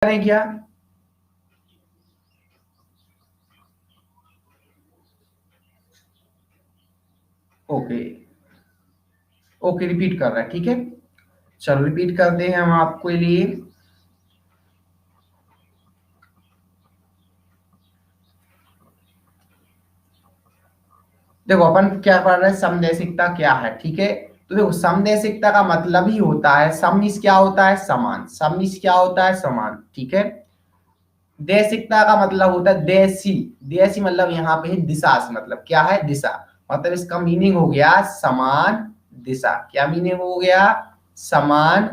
करें क्या? Okay okay, repeat कर रहा है, ठीक है। चलो रिपीट करते हैं हम आपके लिए। देखो अपन क्या पढ़ रहे हैं, समदैशिकता क्या है, ठीक है। तो देखो समदैशिकता का मतलब ही होता है, सम मीन्स क्या होता है, समान। सम मीन्स क्या होता है, समान, ठीक है। देशिकता का मतलब होता है देशी। देशी मतलब यहाँ पे है दिशा से, मतलब क्या है, दिशा। मतलब इसका मीनिंग हो गया समान दिशा। क्या मीनिंग हो गया, समान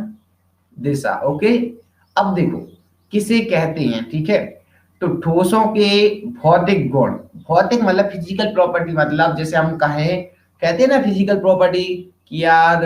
दिशा। ओके। अब देखो किसे कहते हैं, ठीक है। तो ठोसों के भौतिक गुण, भौतिक मतलब फिजिकल प्रॉपर्टी, मतलब जैसे हम कहें, कहते हैं ना फिजिकल प्रॉपर्टी कि यार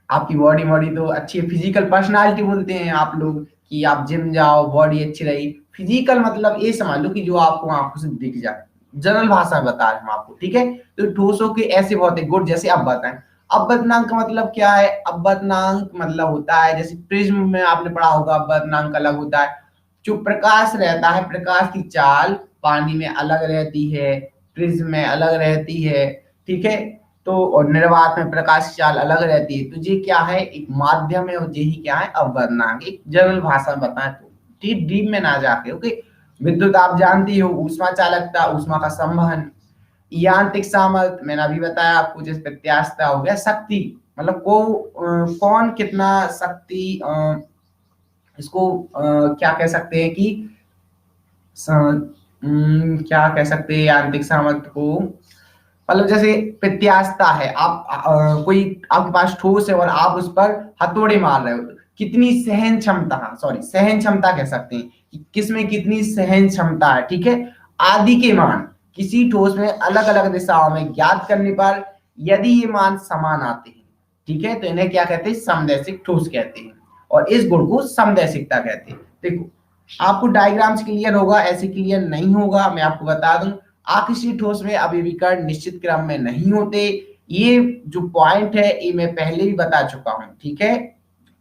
आपकी बॉडी बॉडी तो अच्छी है, फिजिकल पर्सनालिटी बोलते हैं आप लोग कि आप जिम जाओ बॉडी अच्छी रही। फिजिकल मतलब ये समझ लो कि जो आपको आंखों से दिख जाए, जनरल भाषा में बता रहे हैं हम आपको, ठीक है। तो ठोसों के ऐसे भौतिक गुण जैसे अब बताएं। अपवर्तनांक का मतलब क्या है, अपवर्तनांक मतलब होता है, जैसे प्रिज्म में आपने पढ़ा होगा अपवर्तनांक अलग होता है। जो प्रकाश रहता है, प्रकाश की चाल पानी में अलग रहती है, प्रिज्म में अलग रहती है, ठीक है। तो और निर्वात में प्रकाश की चाल अलग रहती है। तो ये क्या है, एक माध्यम है, और यही क्या है, अपवर्तनांक। एक जनरल भाषा में बताएं तो डीप डीप में ना जाके, ओके। विद्युत आप जानती हो, ऊष्मा चालकता, ऊष्मा का संवहन। यांत्रिक सामर्थ्य मैंने अभी बताया आपको, जैसे प्रत्यास्थता हो गया। शक्ति मतलब कौन कितना शक्ति, इसको क्या कह सकते हैं कि क्या कह सकते हैं यांत्रिक सामर्थ्य को, मतलब जैसे प्रत्यास्थता है, आप कोई आपके पास ठोस है और आप उस पर हथौड़े मार रहे हो, तो कितनी सहन क्षमता, हाँ सॉरी सहन क्षमता कह सकते हैं कि किसमें कितनी सहन क्षमता है, ठीक है। आदि के मान किसी ठोस में अलग अलग दिशाओं में ज्ञात करने पर यदि ये मान समान आते हैं, ठीक है, तो इन्हें क्या कहते हैं, समदैशिक ठोस कहते हैं। और इस गुण को समदैशिकता कहते हैं। देखो आपको डायग्राम से क्लियर होगा, ऐसे क्लियर नहीं होगा, मैं आपको बता दूं। आकृष्टीय ठोस में अभिविकर्ण निश्चित क्रम में नहीं होते। ये जो पॉइंट है ये मैं पहले भी बता चुका हूं, ठीक है।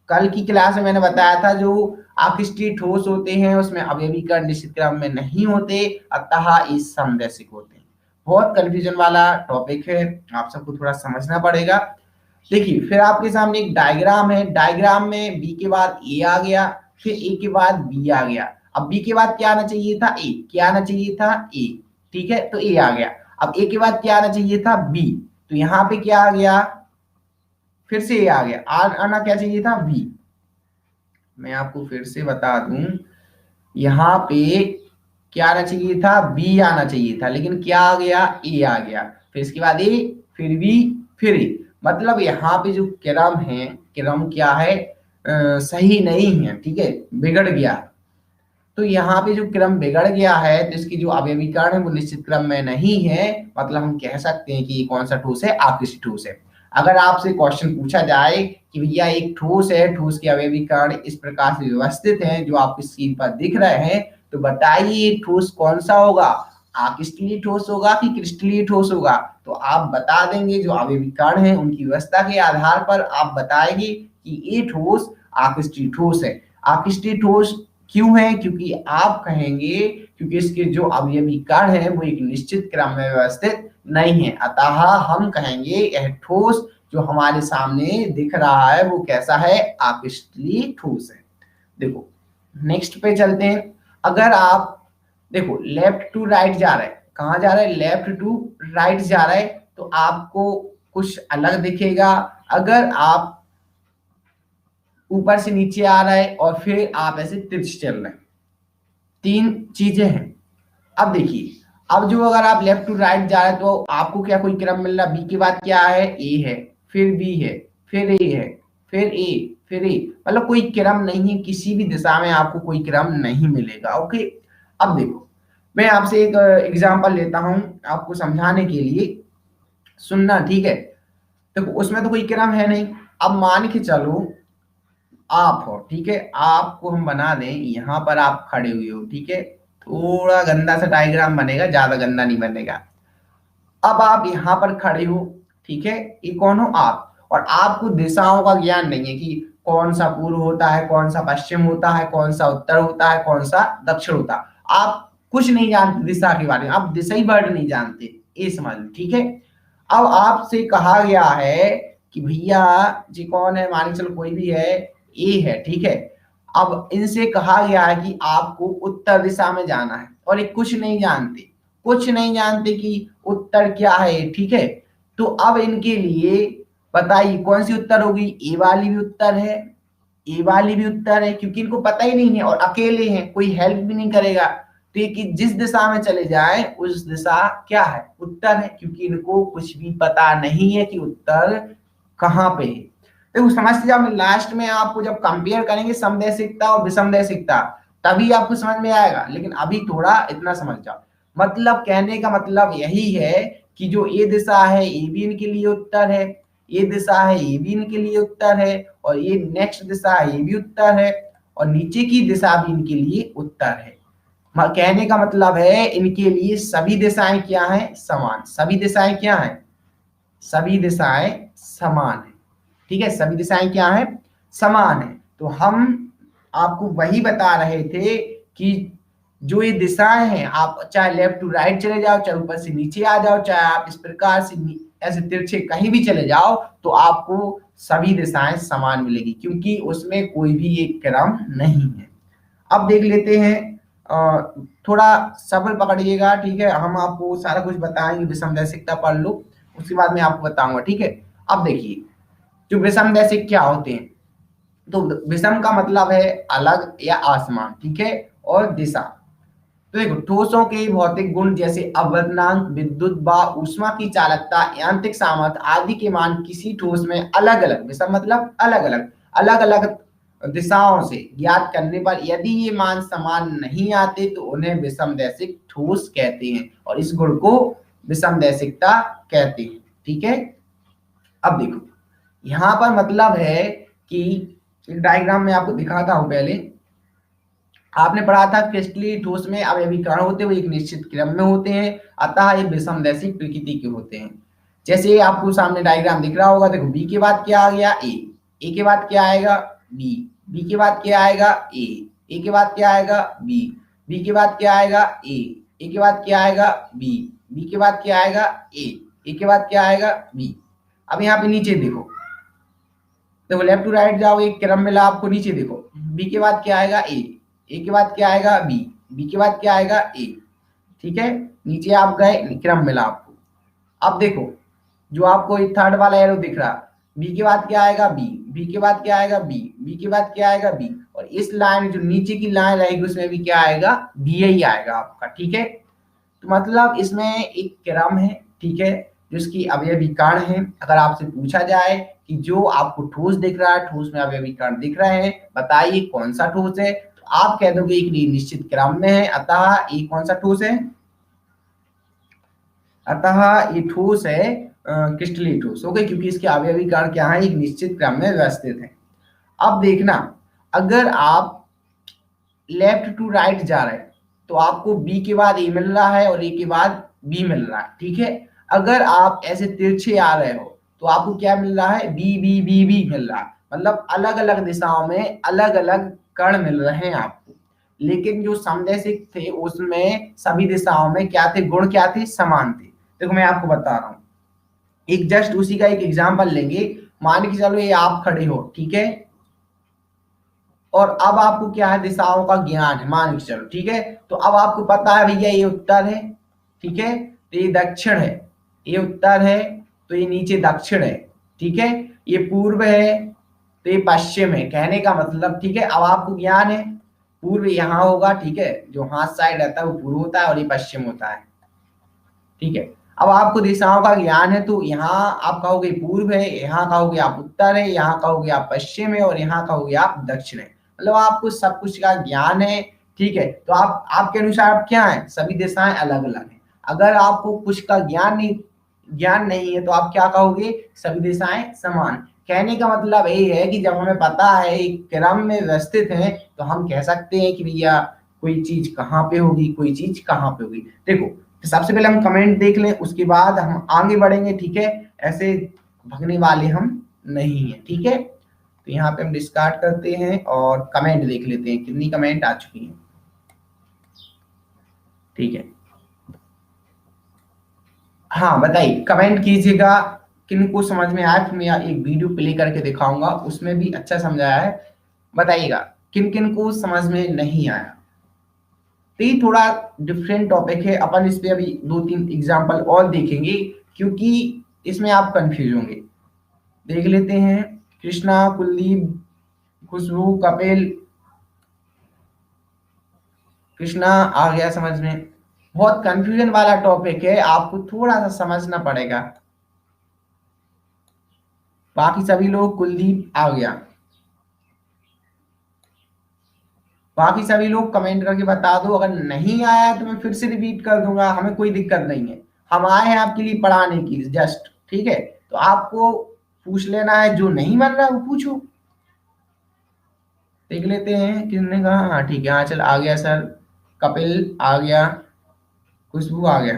कल की क्लास में मैंने बताया था, जो आकृष्टीय ठोस होते हैं उसमें अभिविकर्ण निश्चित क्रम में नहीं होते, अतः ये समदैशिक होते हैं। बहुत कंफ्यूजन वाला टॉपिक है, आप सबको थोड़ा समझना पड़ेगा। देखिए फिर आपके सामने एक डायग्राम है, डायग्राम में बी के बाद ए आ गया, फिर ए के बाद बी आ गया। अब बी के बाद क्या आना चाहिए था, ए। क्या आना चाहिए था, ए, ठीक है, तो ए आ गया। अब ए के बाद क्या आना चाहिए था, बी। तो यहां पे क्या आ गया, फिर से ए आ गया। आना क्या चाहिए था, बी। मैं आपको फिर से बता दूं, यहाँ पे क्या आना चाहिए था, बी आना चाहिए था, लेकिन क्या आ गया, ए आ गया। फिर इसके बाद ए, फिर बी, फिर ए। मतलब यहाँ पे जो क्रम है, क्रम क्या है, सही नहीं है, ठीक है, बिगड़ गया। तो यहाँ पे जो क्रम बिगड़ गया है, तो इसकी जो अवयवीकरण है वो निश्चित क्रम में नहीं है। मतलब हम कह सकते हैं कि ये कौन सा ठोस है, आकृष्ट ठोस है। अगर आपसे क्वेश्चन पूछा जाए कि भैया एक ठोस है, ठोस के अवयवीकरण इस प्रकार से व्यवस्थित हैं जो आपकी स्क्रीन पर दिख रहे हैं, तो बताइए ठोस कौन सा होगा, आकृष्टीय ठोस होगा कि क्रिस्टलीय ठोस होगा। तो आप बता देंगे, जो अवयवीकरण है उनकी व्यवस्था के आधार पर आप बताएंगे कि ये ठोस आकृष्टीय ठोस है। आकृष्टीय ठोस क्यों है, क्योंकि आप कहेंगे क्योंकि इसके जो अवयवी कण है वो एक निश्चित क्रम में व्यवस्थित नहीं है, अतः हम कहेंगे यह ठोस जो हमारे सामने दिख रहा है वो कैसा है, आकृष्टीय ठोस है। देखो नेक्स्ट पे चलते हैं। अगर आप देखो लेफ्ट टू राइट जा रहे हैं, कहाँ जा रहे हैं, लेफ्ट टू राइट जा रहे हैं, तो आपको कुछ अलग दिखेगा। अगर आप ऊपर से नीचे आ रहा है और फिर आप ऐसे तिरछे चल रहे हैं, तीन चीजें हैं। अब देखिए, अब जो अगर आप लेफ्ट टू राइट जा रहे हैं तो आपको क्या कोई क्रम मिल रहा है, बी के बाद क्या है, ए है, फिर बी है, फिर ए है, फिर ए, फिर ए, मतलब कोई क्रम नहीं है, किसी भी दिशा में आपको कोई क्रम नहीं मिलेगा। ओके। अब देखो मैं आपसे एक एग्जांपल लेता हूं आपको समझाने के लिए, सुनना, ठीक है। देखो उसमें तो कोई क्रम है नहीं। अब मान के चलो आप हो, ठीक है, आपको हम बना दें यहां पर आप खड़े हुए हो, ठीक है। थोड़ा गंदा सा डायग्राम बनेगा, ज्यादा गंदा नहीं बनेगा। अब आप यहाँ पर खड़े हो, ठीक है, ये कौन हो, आप। और आपको दिशाओं का ज्ञान नहीं है कि कौन सा पूर्व होता है, कौन सा पश्चिम होता है, कौन सा उत्तर होता है, कौन सा दक्षिण होता है। आप कुछ नहीं जानते दिशा के बारे में, आप दिशा ही वर्ड नहीं जानते, ये समझ लो, ठीक है। अब आपसे कहा गया है कि भैया जी कौन है, मान के चलो कोई भी है, ए है, ठीक है। अब इनसे कहा गया है कि आपको उत्तर दिशा में जाना है, और ये कुछ नहीं जानते, कुछ नहीं जानते कि उत्तर क्या है, ठीक है। तो अब इनके लिए बताइए कौन सी उत्तर होगी, ए वाली भी उत्तर है, ए वाली भी उत्तर है, क्योंकि इनको पता ही नहीं है और अकेले हैं, कोई हेल्प भी नहीं करेगा। तो ये कि जिस दिशा में चले जाए उस दिशा क्या है, उत्तर है, क्योंकि इनको कुछ भी पता नहीं है कि उत्तर कहाँ पे है। देखो समझते जाओ, मैं लास्ट में आपको जब कंपेयर करेंगे समदैशिकता और विषमदैशिकता तभी आपको समझ में आएगा, लेकिन अभी थोड़ा इतना समझ जाओ। मतलब कहने का मतलब यही है कि जो ये दिशा है ये भी इनके लिए उत्तर है, ये दिशा है ये भी इनके लिए उत्तर है, और ये नेक्स्ट दिशा है ये भी उत्तर है, और नीचे की दिशा भी इनके लिए उत्तर है। कहने का मतलब है इनके लिए सभी दिशाएं क्या हैं, समान। सभी दिशाएं क्या हैं, सभी दिशाएं समान है, ठीक है। सभी दिशाएं क्या है, समान है। तो हम आपको वही बता रहे थे कि जो ये दिशाएं हैं, आप चाहे लेफ्ट टू राइट चले जाओ, चाहे ऊपर से नीचे आ जाओ, चाहे आप इस प्रकार से ऐसे तिरछे कहीं भी चले जाओ, तो आपको सभी दिशाएं समान मिलेगी, क्योंकि उसमें कोई भी एक क्रम नहीं है। अब देख लेते हैं, थोड़ा सब्र पकड़िएगा, ठीक है। हम आपको सारा कुछ बताएंगे, विषमदैशिकता पढ़ लो, उसके बाद मैं आपको बताऊंगा, ठीक है। अब देखिए जो विषमदैशिक क्या होते हैं, तो विषम का मतलब है अलग या असमान, ठीक है, और दिशा। तो देखो ठोसों के भौतिक गुण जैसे अवदनांक, विद्युत व ऊष्मा की चालकता, यांत्रिक सामर्थ्य आदि के मान किसी ठोस में अलग अलग, विषम मतलब अलग अलग, अलग अलग दिशाओं से ज्ञात करने पर यदि ये मान समान नहीं आते तो उन्हें विषमदैशिक ठोस कहते हैं, और इस गुण को विषमदैशिकता कहते हैं, ठीक है। अब देखो यहां पर मतलब है कि एक डायग्राम में आपको दिखाता हूं। पहले आपने पढ़ा था क्रिस्टलीय ठोस में अवयवीकरण होते हुए एक निश्चित क्रम में होते हैं, अतः ये विषमदैशिक प्रकृति के होते हैं। जैसे आपको सामने डायग्राम दिख रहा होगा, देखो बी के बाद क्या आ गया, ए के बाद क्या आएगा, बी के बाद क्या आएगा, ए के बाद क्या आएगा, बी के बाद क्या आएगा, ए के बाद क्या आएगा, बी के बाद क्या आएगा, ए के बाद क्या आएगा, बी। अब यहाँ पे नीचे देखो, देखो लेफ्ट टू राइट जाओ, एक क्रम मिला आपको, नीचे देखो बी के बाद क्या आएगा, ए के बाद क्या आएगा, बी के बाद क्या आएगा, ए, ठीक है। नीचे आप गए, क्रम मिला आपको। अब देखो जो आपको थर्ड वाला एरो दिख रहा, बी के बाद क्या आएगा, बी के बाद क्या आएगा, बी के बाद क्या आएगा, बी, और इस लाइन जो नीचे की लाइन रहेगी उसमें भी क्या आएगा, बी ही आएगा आपका, ठीक है। तो मतलब इसमें एक क्रम है, ठीक है, जिसकी अवयवीकरण है। अगर आपसे पूछा जाए कि जो आपको ठोस दिख रहा है, ठोस में अवयवीकरण दिख रहे हैं, बताइए कौन सा ठोस है, तो आप कह दोगे एक निश्चित क्रम में है, अतः ये कौन सा ठोस है, अतः ये ठोस है क्रिस्टलीय ठोस, ओके, क्योंकि इसके अवयवीकरण क्या है, एक निश्चित क्रम में व्यवस्थित है। अब देखना, अगर आप लेफ्ट टू राइट जा रहे हैं तो आपको बी के बाद ए मिल रहा है और ए के बाद बी मिल रहा है, ठीक है। अगर आप ऐसे तिरछे आ रहे हो तो आपको क्या मिल रहा है, बी मिल रहा है, मतलब अलग अलग दिशाओं में अलग अलग कण मिल रहे हैं आपको। लेकिन जो समदैशिक थे उसमें सभी दिशाओं में क्या थे, गुण क्या थे, समान थे। देखो मैं आपको बता रहा हूं, एक जस्ट उसी का एक एग्जाम्पल लेंगे। मान के चलो ये आप खड़े हो, ठीक है, और अब आपको क्या है, दिशाओं का ज्ञान है, मान के चलो, ठीक है। तो अब आपको पता है भैया ये उत्तर है, ठीक है, तो ये दक्षिण है, ये उत्तर है, तो ये नीचे दक्षिण है, ठीक है, ये पूर्व है, तो ये पश्चिम है, कहने का मतलब, ठीक है। अब आपको ज्ञान है पूर्व यहाँ होगा, ठीक है, जो हाथ साइड रहता है वो पूर्व होता है और ये पश्चिम होता है, ठीक है। अब आपको दिशाओं का ज्ञान है, तो यहाँ आप कहोगे पूर्व है, यहाँ कहोगे आप उत्तर है, यहाँ कहोगे आप पश्चिम है, और यहाँ कहोगे आप दक्षिण है, मतलब आपको सब कुछ का ज्ञान है, ठीक है। तो आप आपके अनुसार आप क्या है, सभी दिशाएं अलग अलग हैं। अगर आपको कुछ का ज्ञान नहीं है तो आप क्या कहोगे, सभी दिशाएं समान। कहने का मतलब ये है कि जब हमें पता है एक क्रम में व्यवस्थित है तो हम कह सकते हैं कि भैया कोई चीज कहाँ पे होगी, कोई चीज कहाँ पे होगी। देखो तो सबसे पहले हम कमेंट देख लें, उसके बाद हम आगे बढ़ेंगे, ठीक है। ऐसे भगने वाले हम नहीं है, ठीक है। तो यहाँ पे हम डिस्कार्ड करते हैं और कमेंट देख लेते हैं कितनी कमेंट आ चुकी है। ठीक है, हाँ बताइए, कमेंट कीजिएगा किनको समझ में आया। फिर मैं एक वीडियो प्ले करके दिखाऊंगा, उसमें भी अच्छा समझाया है। बताइएगा किन किन को समझ में नहीं आया। तो ये थोड़ा डिफरेंट टॉपिक है, अपन इस पे अभी 2-3 एग्जांपल और देखेंगे, क्योंकि इसमें आप कंफ्यूज होंगे। देख लेते हैं, कृष्णा, कुलदीप, खुशबू, कपिल। कृष्णा आ गया समझ में। बहुत कंफ्यूजन वाला टॉपिक है, आपको थोड़ा सा समझना पड़ेगा। बाकी सभी लोग, कुलदीप आ गया। बाकी सभी लोग कमेंट करके बता दो, अगर नहीं आया तो मैं फिर से रिपीट कर दूंगा, हमें कोई दिक्कत नहीं है। हम आए हैं आपके लिए पढ़ाने की जस्ट, ठीक है। तो आपको पूछ लेना है, जो नहीं बन रहा वो पूछो। देख लेते हैं किसने कहा। हाँ ठीक है, हाँ चल आ गया सर, कपिल आ गया, खुशबू आ गया।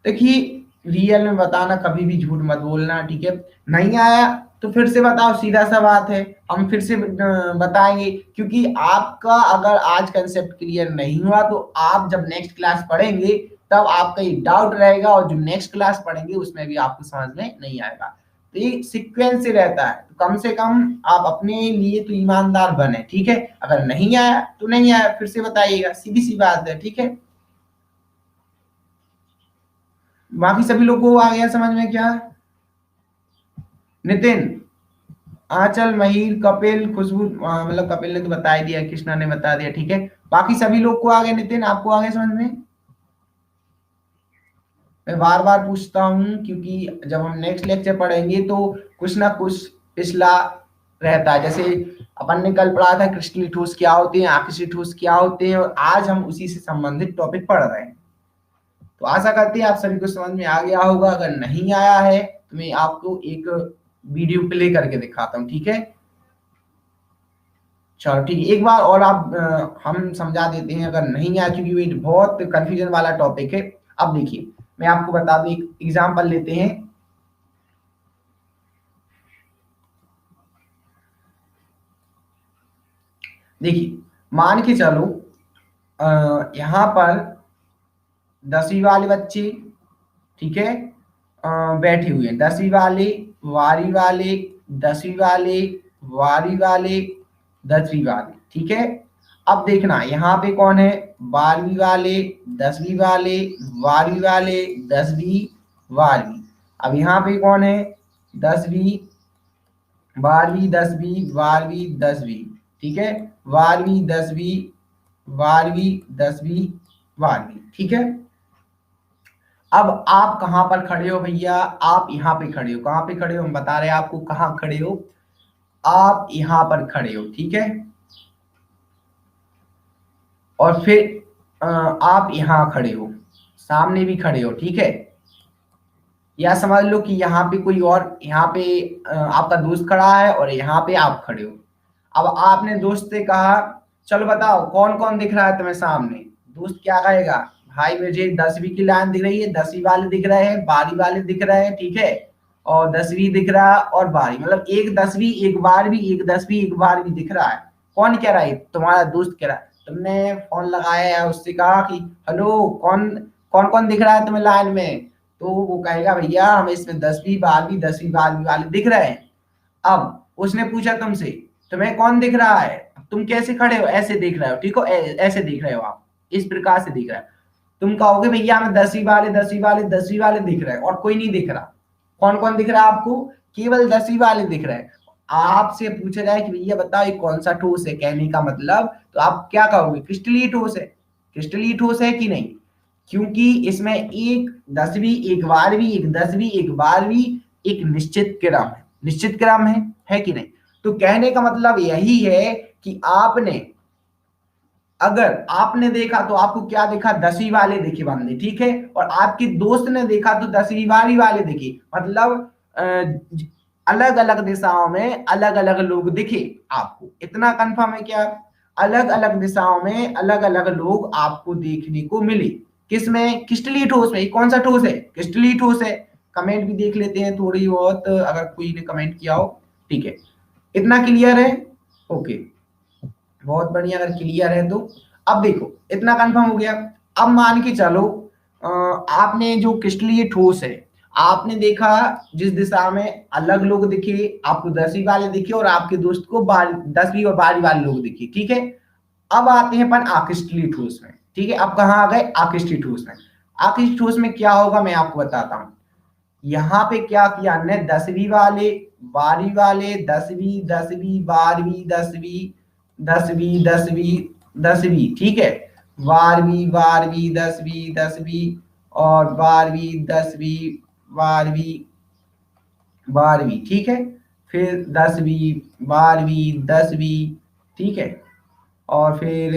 देखिए, रियल में बताना, कभी भी झूठ मत बोलना, ठीक है। नहीं आया तो फिर से बताओ, सीधा सा बात है, हम फिर से बताएंगे। क्योंकि आपका अगर आज कंसेप्ट क्लियर नहीं हुआ तो आप जब नेक्स्ट क्लास पढ़ेंगे तब आपका ये डाउट रहेगा, और जो नेक्स्ट क्लास पढ़ेंगे उसमें भी आपको समझ में नहीं आएगा। तो ये सीक्वेंस से रहता है, तो कम से कम आप अपने लिए तो ईमानदार बने, ठीक है। अगर नहीं आया तो नहीं आया, फिर से बताइएगा, सीधी सी बात है, ठीक है। बाकी सभी लोगों को आ गया समझ में क्या? नितिन, आंचल, महीर, कपिल, खुशबू, मतलब कपिल ने तो बता ही दिया, कृष्णा ने बता दिया, ठीक है। बाकी सभी लोग को आ गया। नितिन, आपको आ गया समझ में? मैं बार बार पूछता हूं, क्योंकि जब हम नेक्स्ट लेक्चर पढ़ेंगे तो कुछ ना कुछ पिछला रहता है। जैसे अपन ने कल पढ़ा था क्रिस्टलीय ठोस क्या होते हैं, आकृष्टीय ठोस क्या होते हैं, और आज हम उसी से संबंधित टॉपिक पढ़ रहे हैं। तो आशा करते हैं आप सभी को समझ में आ गया होगा। अगर नहीं आया है तो मैं आपको एक वीडियो प्ले करके दिखाता हूँ, ठीक है। चलो ठीक है, एक बार और आप हम समझा देते हैं अगर नहीं आया, क्योंकि ये बहुत कंफ्यूजन वाला टॉपिक है। अब देखिए, मैं आपको बता दूं, एक एग्जांपल लेते हैं। देखिए, मान के चलो यहाँ पर 10वीं वाले बच्चे, ठीक है, बैठे हुए हैं। 10वीं वाले, वारी वाले, 10वीं वाले, वारी वाले, 10वीं वाले, ठीक है। अब देखना यहाँ पे कौन है, 12वीं वाले, 10वीं वाले, वारी वाले, 10वीं, वारवी। अब यहाँ पे कौन है, 10वीं, 12वीं, 10वीं, 12वीं, 10वीं, ठीक है। 12वीं, 10वीं, 12वीं, 10वीं, 12वीं, ठीक है। अब आप कहां पर खड़े हो भैया? आप यहाँ पे खड़े हो। कहां पे खड़े हो, हम बता रहे हैं आपको कहां खड़े हो। आप यहाँ पर खड़े हो, ठीक है। और फिर आप यहाँ खड़े हो, सामने भी खड़े हो, ठीक है। या समझ लो कि यहाँ पे कोई और, यहाँ पे आपका दोस्त खड़ा है और यहाँ पे आप खड़े हो। अब आपने दोस्त से कहा, चलो बताओ कौन कौन दिख रहा है तुम्हें सामने। दोस्त क्या कहेगा, भाई मुझे 10वीं की लाइन दिख रही है, 10वीं वाले दिख रहे हैं, 12वीं वाले दिख रहे हैं, ठीक है, और 10वीं दिख रहा है, और 12वीं, मतलब एक 10वीं, एक 12वीं, एक 10वीं, एक 12वीं दिख रहा है। कौन कह रहा है? तुम्हारा दोस्त कह रहा है। तुमने फोन लगाया है, उससे कहा कि हेलो, कौन कौन कौन दिख रहा है तुम्हें लाइन में? तो वो कहेगा भैया हमें इसमें 10वीं, 12वीं, 10वीं, 12वीं वाले दिख रहे हैं। अब उसने पूछा तुमसे, तुम्हें कौन दिख रहा है? तुम कैसे खड़े हो? ऐसे देख रहे हो, ठीक हो, ऐसे देख रहे हो आप, इस प्रकार से दिख रहा है। तुम कहोगे भैया हमें 10वीं वाले, 10वीं वाले, 10वीं वाले दिख रहे हैं, और कोई नहीं दिख रहा। कौन कौन दिख रहा है आपको? केवल 10वीं वाले दिख रहे हैं। आपसे पूछा जाए कि भैया बताओ ये कौन सा ठोस है, कहने का मतलब, तो आप क्या कहोगे? क्रिस्टलीय ठोस है। क्रिस्टलीय ठोस है कि नहीं? क्योंकि इसमें एक 10वीं, एक 12वीं, एक 10वीं, एक 12वीं, एक निश्चित क्रम है। निश्चित क्रम है कि नहीं? तो कहने का मतलब यही है कि आपने, अगर आपने देखा तो आपको क्या देखा? 10वीं वाले दिखे बंदे, ठीक है। और आपके दोस्त ने देखा तो 10वीं वाले दिखे, मतलब अलग अलग दिशाओं में अलग अलग लोग दिखे आपको। इतना कंफर्म है क्या? अलग अलग दिशाओं में अलग अलग लोग आपको देखने को मिले। किसमें? क्रिस्टलीय ठोस में। कौन सा ठोस है? क्रिस्टलीय ठोस है। कमेंट भी देख लेते हैं थोड़ी बहुत, अगर कोई ने कमेंट किया हो, ठीक है। इतना क्लियर है? ओके, बहुत बढ़िया। अगर क्लियर है तो अब देखो, इतना कंफर्म हो गया। अब मान के चलो आपने जो क्रिस्टलीय ठोस है, आपने देखा जिस दिशा में अलग लोग दिखे, आपको 10वीं वाले दिखे और आपके दोस्त को 10वीं और 12वीं वाले लोग दिखे, ठीक है। अब आते हैं अपन आकृष्टलीय ठोस में, ठीक है। अब कहाँ आ गए? आकृष्टलीय ठोस में। आकृष्टलीय ठोस में क्या होगा मैं आपको बताता हूँ। यहाँ पे क्या किया हमने, 10वीं वाले 12वीं वाले, 10वीं 10वीं 12वीं 10वीं 10वीं 10वीं 10वीं, ठीक है। 12वीं 12वीं 10वीं 10वीं और 12वीं 10वीं 12वीं 12वीं, ठीक है। फिर 10वीं 12वीं 10वीं, ठीक है। और फिर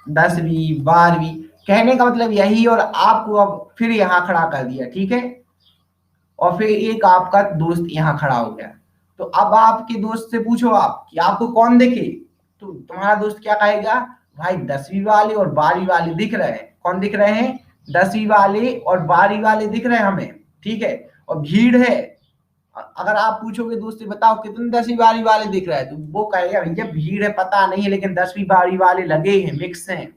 10वीं 12वीं, कहने का मतलब यही। और आपको अब फिर यहाँ खड़ा कर दिया, ठीक है। और फिर एक आपका दोस्त यहाँ खड़ा हो गया। तो अब आपके दोस्त से पूछो आप कि आपको कौन दिखे, तो तुम्हारा दोस्त क्या कहेगा? भाई 10वीं वाले और 12वीं वाले दिख रहे हैं। कौन दिख रहे हैं? 10वीं वाले और 12वीं वाले दिख रहे हैं हमें, ठीक है। और भीड़ है। अगर आप पूछोगे दोस्त से बताओ कितने 10वीं 12वीं वाले दिख रहे हैं, तो वो कहेगा भैया भीड़ है पता नहीं है, लेकिन 10वीं 12वीं वाले लगे हैं, मिक्स हैं।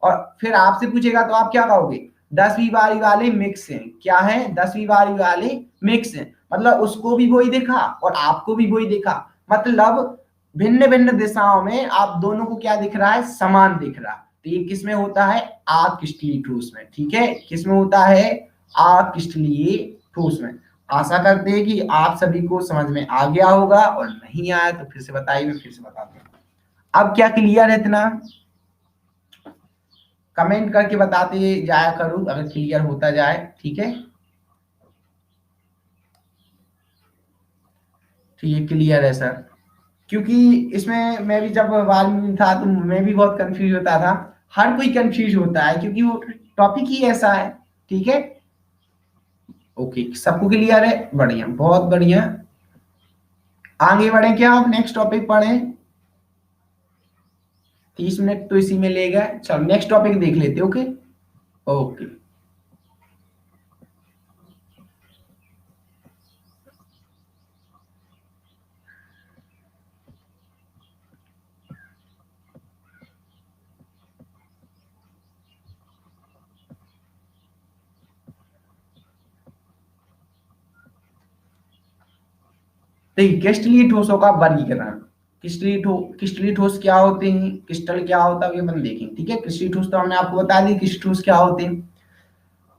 और फिर आपसे पूछेगा तो आप क्या कहोगे? 10वीं 12वीं वाले मिक्स हैं। क्या है? 10वीं 12वीं वाले मिक्स हैं। मतलब उसको भी वही देखा और आपको भी वही देखा। मतलब भिन्न भिन्न दिशाओं में आप दोनों को क्या दिख रहा है? समान दिख रहा। तो ये किसमें होता है? आकृष्टलीय ठोस में, ठीक है। किसमें होता है? आकृष्टलीय ठोस में। आशा करते हैं कि आप सभी को समझ में आ गया होगा, और नहीं आया तो फिर से बताइए, मैं फिर से बताता हूँ। अब क्या क्लियर है? इतना कमेंट करके बताते जाया करूं अगर क्लियर होता जाए, ठीक है। ठीक है, क्लियर है सर। क्योंकि इसमें मैं भी जब बाल में था तो मैं भी बहुत कंफ्यूज होता था। हर कोई कंफ्यूज होता है क्योंकि वो टॉपिक ही ऐसा है, ठीक है। ओके, सबको क्लियर है? बढ़िया, बहुत बढ़िया। आगे बढ़े क्या? आप नेक्स्ट टॉपिक पढ़ें। 30 मिनट तो इसी में ले गए। चलो नेक्स्ट टॉपिक देख लेते। Okay okay. देखिए, क्रिस्टलीय ठोसों का वर्गीकरण। क्रिस्टलीय ठोस क्या होते हैं, क्रिस्टल क्या होता है, ये अपन देखेंगे, ठीक है। क्रिस्टलीय ठोस तो हमने आपको बता दी क्रिस्टलीय ठोस क्या होते हैं।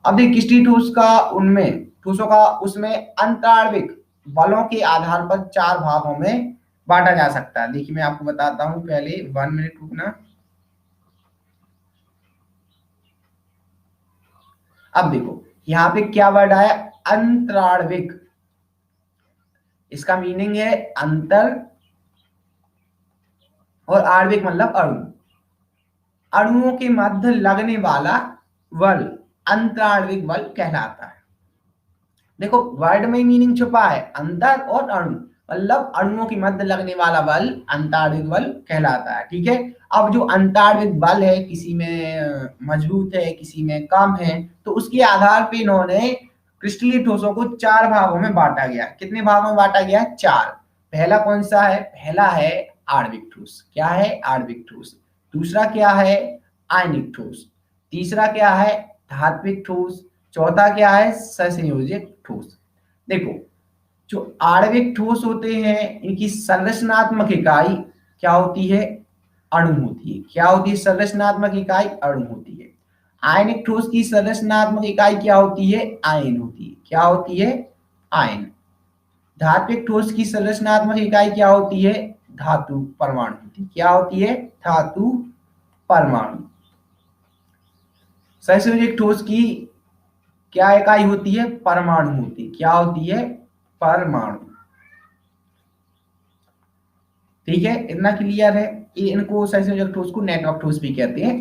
अब देखिए, क्रिस्टलीय ठोस का उनमें ठोसों का उसमें अंतराण्विक बलों के आधार पर 4 भागों में बांटा जा सकता है। देखिए मैं आपको बताता हूं, पहले 1 मिनट रुकना। अब देखो यहाँ पे क्या वर्ड आया? अंतराण्विक। इसका मीनिंग है अंतर, और आणविक मतलब अणु। अणुओं के मध्य लगने वाला बल अंतराण्विक बल कहलाता है। देखो वर्ड में मीनिंग छुपा है, अंतर और अणु, मतलब अणुओं के मध्य लगने वाला बल अंतराण्विक बल कहलाता है, ठीक है। अब जो अंतराण्विक बल है, किसी में मजबूत है, किसी में कम है, तो उसके आधार पे इन्होंने क्रिस्टलीय ठोसों को 4 भागों में बांटा गया। कितने भागों में बांटा गया? 4। पहला कौन सा है? पहला है आणविक ठोस। क्या है? आणविक ठोस। दूसरा क्या है? आयनिक ठोस। तीसरा क्या है? धात्विक ठोस। चौथा क्या है? सहसंयोजक ठोस। देखो, जो आणविक ठोस होते हैं इनकी संरचनात्मक इकाई क्या होती है? अणु होती है। क्या होती है संरचनात्मक इकाई? अणु होती है। आयनिक ठोस की संरचनात्मक इकाई क्या होती है? आयन होती है। क्या होती है? आयन। धात्विक ठोस की संरचनात्मक इकाई क्या होती है? धातु परमाणु होती है। क्या होती है? धातु परमाणु। सहसंयोजक ठोस की क्या इकाई होती है? परमाणु होती है। क्या होती है? परमाणु। ठीक है, इतना क्लियर है। ये इनको सहसंयोजक ठोस को नेटवर्क ठोस भी कहते हैं।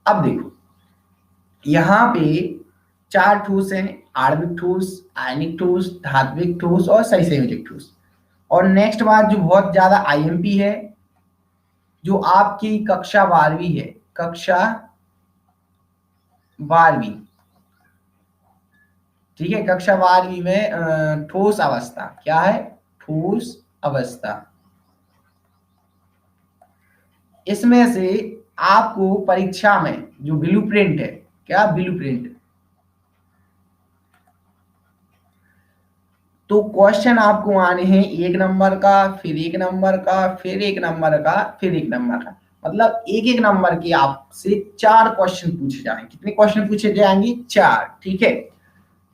अब देखो यहाँ पे 4 ठोस हैं, आणविक ठोस, आयनिक ठोस, धात्विक ठोस और सहसंयोजक ठोस। और नेक्स्ट बात जो बहुत ज्यादा आईएमपी है, जो आपकी कक्षा 12वीं है, कक्षा 12वीं, ठीक है, कक्षा 12वीं में ठोस अवस्था क्या है? ठोस अवस्था। इसमें से आपको परीक्षा में जो ब्लूप्रिंट है, क्या ब्लूप्रिंट, तो क्वेश्चन आपको आने हैं 1 नंबर का, फिर 1 नंबर का, फिर 1 नंबर का, फिर 1 नंबर का, मतलब एक एक नंबर के आपसे 4 क्वेश्चन पूछे जाएंगे। कितने क्वेश्चन पूछे जाएंगे? 4, ठीक है।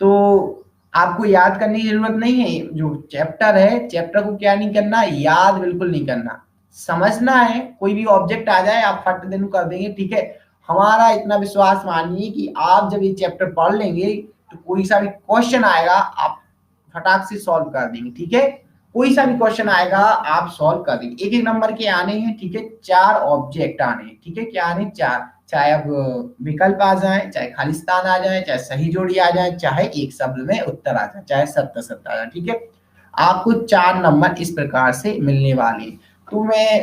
तो आपको याद करने की जरूरत नहीं है, जो चैप्टर है चैप्टर को क्या नहीं करना, याद बिल्कुल नहीं करना, समझना है। कोई भी ऑब्जेक्ट आ जाए आप फट देनु कर देंगे, ठीक है। हमारा इतना विश्वास मानिए कि आप जब ये चैप्टर पढ़ लेंगे तो कोई सा भी क्वेश्चन आएगा आप फटाक से सॉल्व कर देंगे, ठीक है। कोई सा भी क्वेश्चन आएगा आप सॉल्व कर देंगे। एक एक नंबर के आने हैं, ठीक है। 4 ऑब्जेक्ट आने हैं, ठीक है। क्या आने? 4, चाहे अब विकल्प आ जाए, चाहे खालिस्तान आ जाए, चाहे सही जोड़ी आ जाए, चाहे एक शब्द में उत्तर आ जाए, चाहे सत्य सत्य आ जाए, ठीक है। आपको 4 नंबर इस प्रकार से मिलने वाले हैं। तो मैं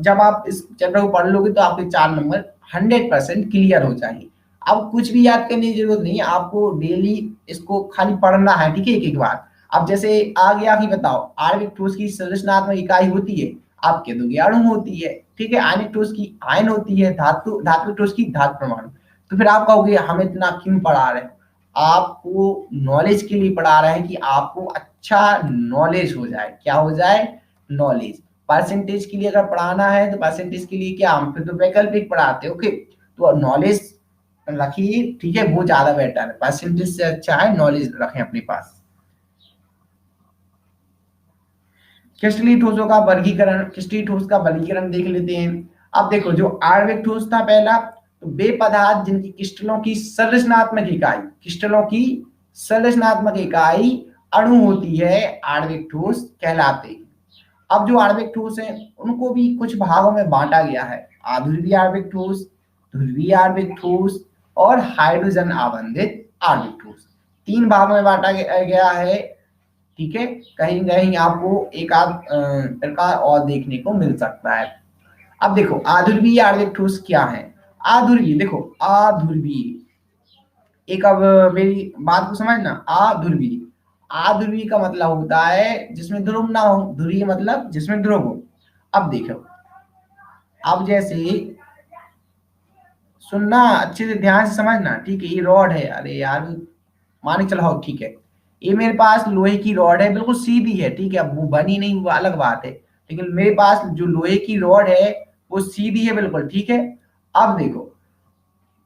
जब आप इस चैप्टर को पढ़ लोगे तो आपके 4 नंबर 100% क्लियर हो जाएंगे। अब कुछ भी याद करने की जरूरत नहीं है, आपको डेली इसको खाली पढ़ना है, ठीक है, एक एक बार। अब जैसे आ गया कि बताओ आणविक ठोस की संरचनात्मक इकाई होती है, आप कह दोगे अणु होती है, ठीक है। आयनिक ठोस की आयन होती है, धात्विक ठोस की धातु परमाणु। तो फिर आप कहोगे हम इतना क्यों पढ़ा रहे हैं? आपको नॉलेज के लिए पढ़ा रहे हैं कि आपको अच्छा नॉलेज हो जाए। क्या हो जाए? नॉलेज। परसेंटेज के लिए अगर पढ़ाना है तो परसेंटेज के लिए क्या, हम फिर तो वैकल्पिक पढ़ाते हैं, ओके। तो नॉलेज रखिए, ठीक है, वो ज्यादा बेटर है। परसेंटेज से अच्छा है नॉलेज रखें अपने पास। क्रिस्टलीय ठोसों का वर्गीकरण, क्रिस्टलीय ठोस का वर्गीकरण देख लेते हैं। अब देखो जो आणविक ठोस था पहला, तो वे पदार्थ जिनकी क्रिस्टलों की संरचनात्मक इकाई, क्रिस्टलों की संरचनात्मक इकाई अणु होती है, आणविक ठोस कहलाते हैं। अब जो आणविक ठोस है उनको भी कुछ भागों में बांटा गया है, आध्रुवीय आणविक ठोस, ध्रुवीय आणविक ठोस और हाइड्रोजन आबंधित आणविक ठोस। 3 भागों में बांटा गया है, ठीक है। कहीं कहीं आपको एक आध प्रकार और देखने को मिल सकता है। अब देखो आध्रुवीय आणविक ठोस क्या है। आध्रुवीय, देखो आध्रुवीय, एक अब मेरी बात को समझना। आध्रुवीय, आध्रुवीय का मतलब होता है जिसमें ध्रुव ना हो, ध्रुवीय मतलब जिसमें ध्रुव हो। अब देखो, अब जैसे सुनना अच्छे से ध्यान से समझना, ठीक है। ये रॉड है, अरे यार मान के चलो, ठीक है। ये मेरे पास लोहे की रॉड है, बिल्कुल सीधी है, ठीक है। अब वो बनी नहीं वो अलग बात है, लेकिन मेरे पास जो लोहे की रॉड है वो सीधी है बिल्कुल, ठीक है। अब देखो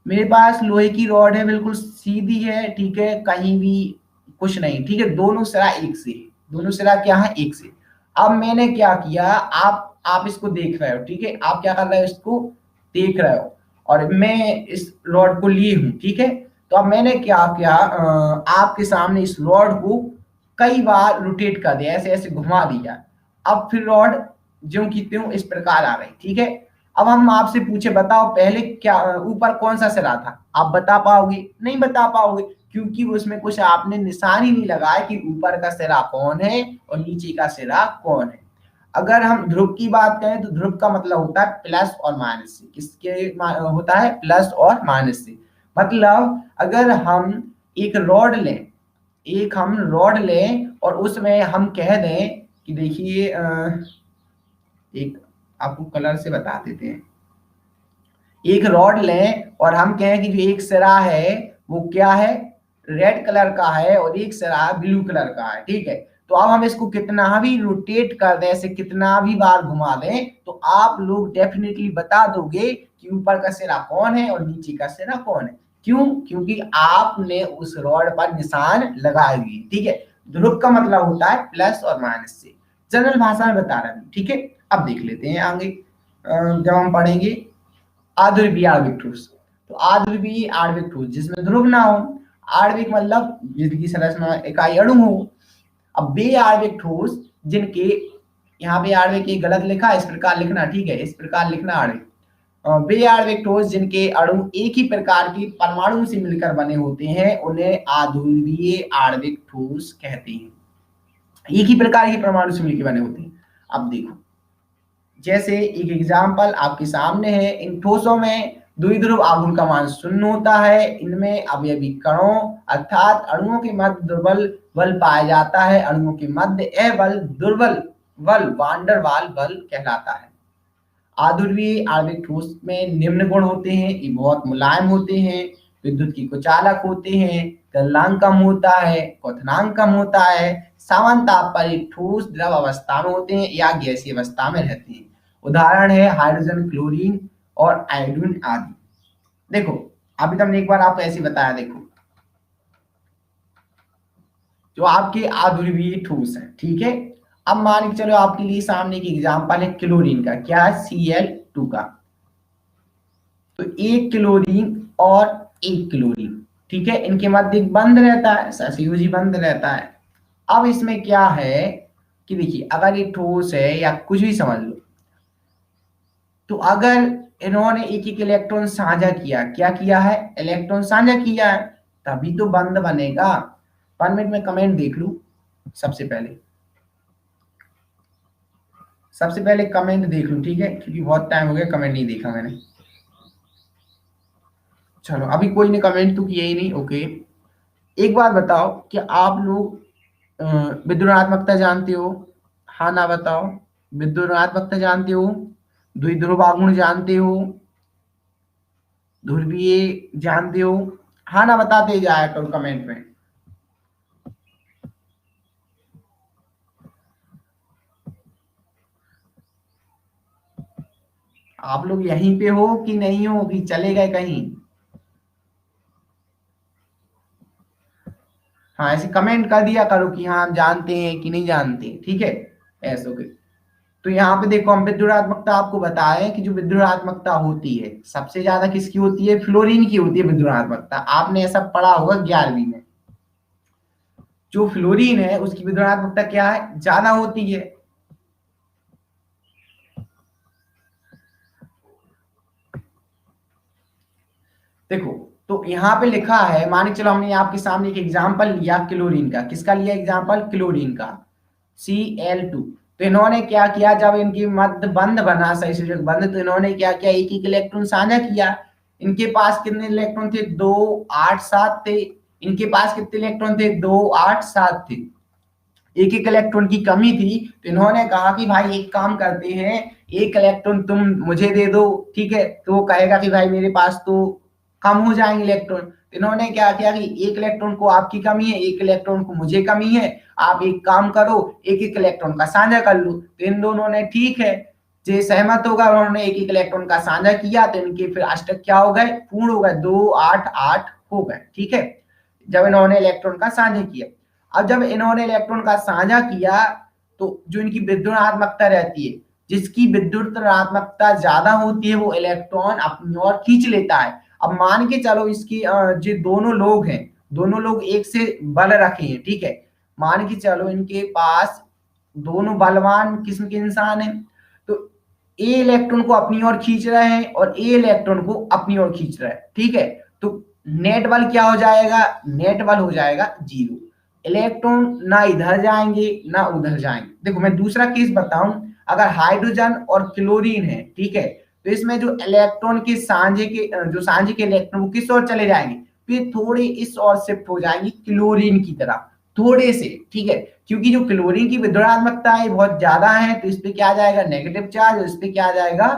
मेरे पास लोहे की रॉड है, बिल्कुल सीधी है, ठीक है, कहीं भी कुछ नहीं, ठीक है। दोनों सिरा एक से, दोनों सिरा क्या है? एक से। अब मैंने क्या किया, आप इसको देख रहे हो, ठीक है। आप क्या कर रहे हो? इसको देख रहे हो और मैं इस रॉड को लिए हूं, ठीक है। तो अब मैंने क्या किया, आपके सामने इस रॉड को कई बार रोटेट कर दिया, ऐसे ऐसे घुमा दिया। अब फिर रॉड ज्यों की त्यों इस प्रकार आ रही, ठीक है। अब हम आपसे पूछे बताओ पहले क्या ऊपर कौन सा सिरा था, आप बता पाओगे? नहीं बता पाओगे, क्योंकि उसमें कुछ आपने निशान ही नहीं लगाया कि ऊपर का सिरा कौन है और नीचे का सिरा कौन है। अगर हम ध्रुव की बात करें तो ध्रुव का मतलब होता है प्लस और माइनस से। किसके होता है? प्लस और माइनस से। मतलब अगर हम एक रॉड लें, एक हम रॉड लें और उसमें हम कह दें कि देखिए एक आपको कलर से बता देते हैं। एक रॉड लें और हम कहें कि जो एक सिरा है वो क्या है? रेड कलर का है और एक सिरा ब्लू कलर का है, ठीक है। तो अब हम इसको कितना भी रोटेट कर दें, ऐसे कितना भी बार घुमा दें, तो आप लोग डेफिनेटली बता दोगे कि ऊपर का सिरा कौन है और नीचे का सिरा कौन है। क्यों? क्योंकि आपने उस रॉड पर निशान लगाए हुए, ठीक है। ध्रुव का मतलब होता है प्लस और माइनस से, जनरल भाषा में बता रहा हूं, ठीक है। अब देख लेते हैं आगे जब हम पढ़ेंगे आध्रुवीय आणविक ठोस। तो आध्रुवीय आणविक ठोस जिसमें ध्रुव ना हो, आणविक मतलब जिनकी संरचना इकाई अणु हो। अब वे आणविक ठोस जिनके, यहाँ पे आणविक ये गलत लिखा, इस प्रकार लिखना, ठीक है, इस प्रकार लिखना आणविक। वे आणविक ठोस जिनके अणु एक ही प्रकार की परमाणु से मिलकर बने होते हैं उन्हें आध्रुवीय आणविक ठोस कहते हैं। एक ही प्रकार के परमाणु से मिलकर बने होते हैं। अब देखो जैसे एक एग्जाम्पल आपके सामने है, इन ठोसों में द्विध्रुव आघूर्ण का मान 0 होता है। इनमें अवयवी कणों अर्थात अणुओं के मध्य दुर्बल बल पाया जाता है। अणुओं के मध्य अबल दुर्बल बल वांडर वाल बल कहलाता है। आध्रुवीय आणविक ठोस में निम्न गुण होते हैं, ये बहुत मुलायम होते हैं, विद्युत की कुचालक होते हैं, गलनांक कम होता है, क्वथनांक कम होता है, सामान्य ताप पर ये ठोस द्रव अवस्था में होते हैं या गैसीय अवस्था में रहते हैं। उदाहरण है हाइड्रोजन, क्लोरीन और आयोडीन आदि। देखो अभी तुमने एक बार आपको ऐसे बताया, देखो जो आपके अध्रुवीय ठोस है, ठीक है। अब मान के चलो आपके लिए सामने एक एग्जांपल है क्लोरीन का, क्या है, Cl2 का। तो एक क्लोरीन और एक क्लोरीन, ठीक है, इनके मध्य एक बंध रहता है, सहसंयोजी बंध रहता है। अब इसमें क्या है कि देखिए अगर ये ठोस है या कुछ भी समझ लो, तो अगर इन्होंने एक एक इलेक्ट्रॉन साझा किया, क्या किया है, इलेक्ट्रॉन साझा किया है, तभी तो बंध बनेगा। 1 मिनट में कमेंट देख लू। सबसे पहले कमेंट देख लूं, ठीक है, क्योंकि बहुत टाइम हो गया कमेंट नहीं देखा मैंने। चलो अभी कोई ने कमेंट तो किया ही नहीं, ओके। एक बात बताओ कि आप लोग विद्युणात्मकता जानते हो, हाँ ना बताओ। विद्युणात्मकता जानते हो, द्विध्रुव आघूर्ण जानते हो, ध्रुवीय जानते हो, हाँ ना बताते जाया करो कमेंट में। आप लोग यहीं पे हो कि नहीं हो, कि चले गए कहीं? हाँ ऐसे कमेंट कर दिया करो कि हाँ हम जानते हैं कि नहीं जानते, ठीक है, ऐसे हो गए। तो यहाँ पे देखो हम विद्युणात्मकता आपको बताएं कि जो विद्युणात्मकता होती है सबसे ज्यादा किसकी होती है, फ्लोरीन की होती है विद्युणात्मकता। आपने ऐसा पढ़ा होगा 11वीं में। जो फ्लोरीन है उसकी विद्युणात्मकता क्या है, ज्यादा होती है। देखो तो यहाँ पे लिखा है, मान के चलो हमने आपके सामने एक एग्जांपल लिया क्लोरीन का, किसका लिया एग्जांपल, क्लोरीन का, Cl2। तो इन्होंने क्या किया, जब इनकी मध्य बंध बना सहसंयोजक बंध, तो इन्होंने क्या किया, एक एक इलेक्ट्रॉन साझा किया। इनके पास कितने इलेक्ट्रॉन थे, 2 8 7 थे। इनके पास कितने इलेक्ट्रॉन थे, 2 8 7 थे। एक एक इलेक्ट्रॉन की कमी थी, तो इन्होंने कहा कि भाई एक काम करते हैं, एक इलेक्ट्रॉन तुम मुझे दे दो, ठीक है। तो वो कहेगा कि भाई मेरे पास तो कम हो जाएंगे इलेक्ट्रॉन। तो इन्होंने क्या किया कि एक इलेक्ट्रॉन को आपकी कमी है, एक इलेक्ट्रॉन को मुझे कमी है, आप एक काम करो, एक एक इलेक्ट्रॉन का साझा कर लो। तो इन दोनों ने ठीक है जे सहमत होगा, उन्होंने एक एक इलेक्ट्रॉन का साझा किया, तो इनके फिर अष्टक क्या हो गए, पूर्ण हो गए, 2 8 8 हो गए, ठीक है, जब इन्होंने इलेक्ट्रॉन का साझा किया। अब जब इन्होंने इलेक्ट्रॉन का साझा किया, तो जो इनकी विद्युणात्मकता रहती है, जिसकी विद्युणात्मकता ज्यादा होती है वो इलेक्ट्रॉन अपनी ओर खींच लेता है। अब मान के चलो इसकी जो दोनों लोग हैं, दोनों लोग एक से बल रखे हैं, ठीक है, मान के चलो इनके पास दोनों बलवान किस्म के इंसान हैं। तो ए इलेक्ट्रॉन को अपनी ओर खींच रहे हैं और ए इलेक्ट्रॉन को अपनी ओर खींच रहे हैं, ठीक है। तो नेट बल क्या हो जाएगा, नेट बल हो जाएगा 0। इलेक्ट्रॉन ना इधर जाएंगे ना उधर जाएंगे। देखो मैं दूसरा केस बताऊं, अगर हाइड्रोजन और क्लोरीन है, ठीक है, तो इसमें जो इलेक्ट्रॉन के सांझे के जो सांझे के इलेक्ट्रॉन वो किस ओर चले जाएंगे, फिर थोड़े इस ओर शिफ्ट हो जाएंगे क्लोरीन की तरफ, थोड़े से, ठीक है, क्योंकि जो क्लोरीन की विद्युणात्मकता है बहुत ज्यादा है, तो इस पे क्या आ जाएगा, नेगेटिव चार्ज, और इस पे क्या आ जाएगा,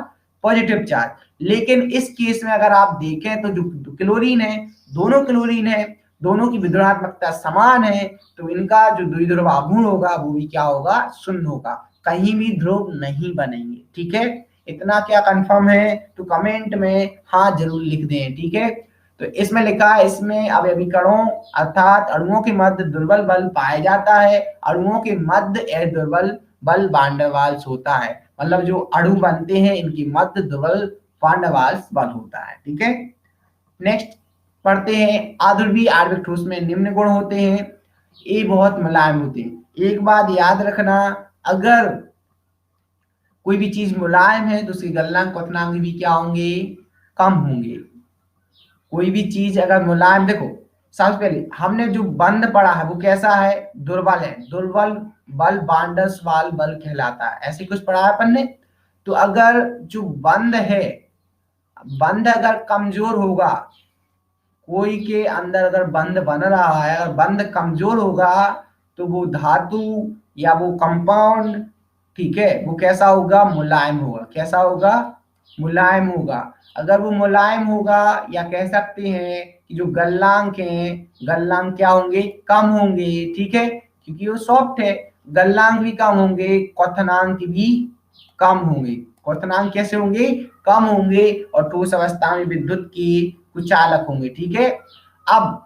पॉजिटिव चार्ज। लेकिन इस केस में अगर आप देखें तो जो क्लोरीन है, दोनों क्लोरीन है, दोनों की विद्युणात्मकता समान है, तो इनका जो द्विध्रुव आघूर्ण होगा वो भी क्या होगा, शून्य होगा, कहीं भी ध्रुव नहीं बनेंगे, ठीक है। इतना क्या कंफर्म है, तो कमेंट में हाँ जरूर लिख दें, ठीक है। तो इसमें लिखा है, इसमें अवयवीकरणों अर्थात अणुओं के मध्य दुर्बल बल पाया जाता है, अणुओं के मध्य दुर्बल बल वान डेर वाल्स होता है, मतलब जो अणु बनते हैं इनकी मध्य दुर्बल वान डेर वाल्स बल होता है, ठीक है। नेक्स्ट पढ़ते हैं, अध्रुवीय आणविक ठोस में निम्न गुण होते हैं, ये बहुत मुलायम होते हैं। एक बात याद रखना, अगर कोई भी चीज मुलायम है तो उसकी गलनांक क्वथनांक भी क्या होंगे, कम होंगे। कोई भी चीज अगर मुलायम, देखो सबसे पहले हमने जो बंध पढ़ा है वो कैसा है, दुर्बल है, दुर्बल बल बांडस वाल बल कहलाता है, ऐसे कुछ पढ़ा है अपन ने। तो अगर जो बंध है, बंध अगर कमजोर होगा, कोई के अंदर अगर बंध बन रहा है और बंध कमजोर होगा, तो वो धातु या वो कंपाउंड ठीक है, वो कैसा होगा, मुलायम होगा। कैसा होगा, मुलायम होगा। अगर वो मुलायम होगा, या कह सकते हैं कि जो गलनांक हैं, गलनांक क्या होंगे, कम होंगे। ठीक है, क्योंकि वो सॉफ्ट है, गलनांक भी कम होंगे, क्वथनांक भी कम होंगे। क्वथनांक कैसे होंगे, कम होंगे, और ठोस अवस्था में विद्युत की कुचालक होंगे। ठीक है, अब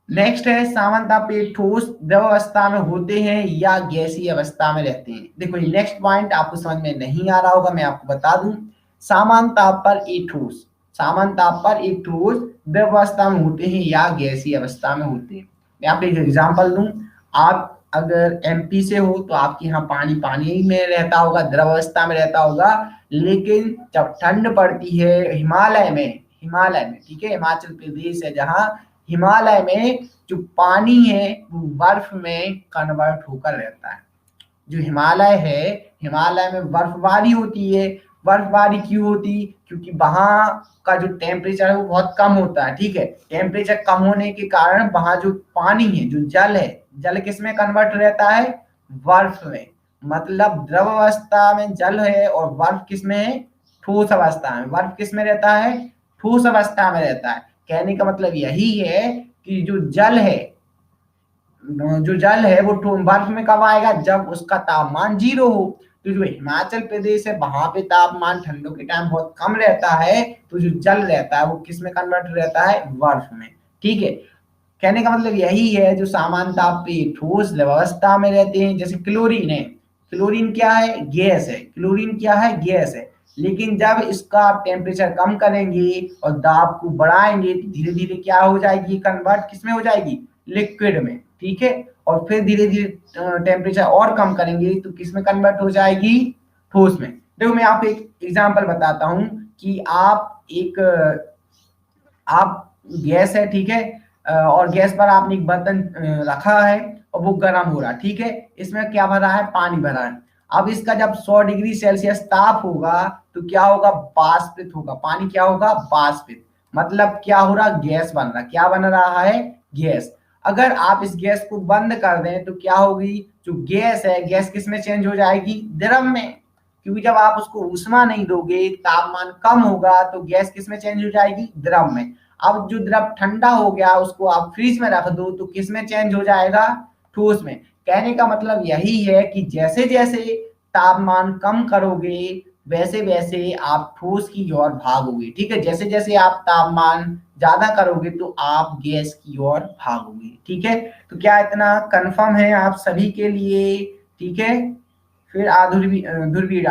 नेक्स्ट है सामान्यतः ठोस द्रव अवस्था में होते हैं या गैसीय अवस्था में रहते हैं। देखो ये नेक्स्ट पॉइंट आपको समझ में नहीं आ रहा होगा, मैं आपको बता दूं। सामान्यतः पर एक ठोस, सामान्यतः पर एक ठोस द्रव अवस्था में होते हैं या गैसीय अवस्था में होते हैं। मैं आपको एक एग्जांपल दूं। आप अगर एमपी से हो तो आपके यहाँ पानी पानी में रहता होगा, द्रव अवस्था में रहता होगा। लेकिन जब ठंड पड़ती है हिमालय में, हिमालय में, ठीक है, हिमाचल प्रदेश है जहाँ, हिमालय में जो पानी है वो बर्फ में कन्वर्ट होकर रहता है। जो हिमालय है, हिमालय में बर्फबारी होती है। बर्फबारी क्यों होती, क्योंकि वहां का जो टेम्परेचर है वो बहुत कम होता है। ठीक है, टेम्परेचर कम होने के कारण वहां जो पानी है, जो जल है, जल किस में कन्वर्ट रहता है, बर्फ में। मतलब द्रव अवस्था में जल है और बर्फ किस में है, ठोस अवस्था में। बर्फ किस में रहता है, ठोस अवस्था में रहता है। कहने का मतलब यही है कि जो जल है, जो जल है वो बर्फ में कब आएगा, जब उसका तापमान 0 हो। तो जो हिमाचल प्रदेश है वहां पे तापमान ठंडों के टाइम बहुत कम रहता है, तो जो जल रहता है वो किस में कन्वर्ट रहता है, बर्फ में। ठीक है, कहने का मतलब यही है, जो सामान्य ताप पे ठोस अवस्था में रहते हैं, जैसे क्लोरीन है। क्लोरीन क्या है, गैस है। क्लोरीन क्या है, गैस है। लेकिन जब इसका आप टेम्परेचर कम करेंगे और दाब को बढ़ाएंगे तो धीरे धीरे क्या हो जाएगी, कन्वर्ट किस में हो जाएगी, लिक्विड में। ठीक है, और फिर धीरे धीरे टेम्परेचर और कम करेंगे तो किस में कन्वर्ट हो जाएगी, ठोस में। देखो मैं आपको एक एग्जांपल बताता हूं कि आप गैस है, ठीक है, और गैस पर आपने एक बर्तन रखा है और वो गर्म हो रहा है। ठीक है, इसमें क्या भरा है, पानी भरा है। अब इसका जब 100 डिग्री सेल्सियस ताप होगा तो क्या होगा, वाष्पित होगा। पानी क्या होगा, वाष्पित। मतलब क्या हो रहा, गैस बन रहा। क्या बन रहा है, गैस। अगर आप इस गैस को बंद कर दें तो क्या होगी, जो गैस है, गैस किस में चेंज हो जाएगी, द्रव में। क्योंकि जब आप उसको ऊष्मा नहीं दोगे, तापमान कम होगा, तो गैस किस में चेंज हो जाएगी, द्रव में। अब जो द्रव ठंडा हो गया उसको आप फ्रिज में रख दो तो किस में चेंज हो जाएगा, ठोस में। कहने का मतलब यही है कि जैसे जैसे तापमान कम करोगे वैसे वैसे आप ठोस की ओर भागोगे। ठीक है, जैसे जैसे आप तापमान ज्यादा करोगे तो आप गैस की ओर भागोगे। ठीक है, तो क्या इतना कंफर्म है आप सभी के लिए, ठीक है। फिर ध्रुवीय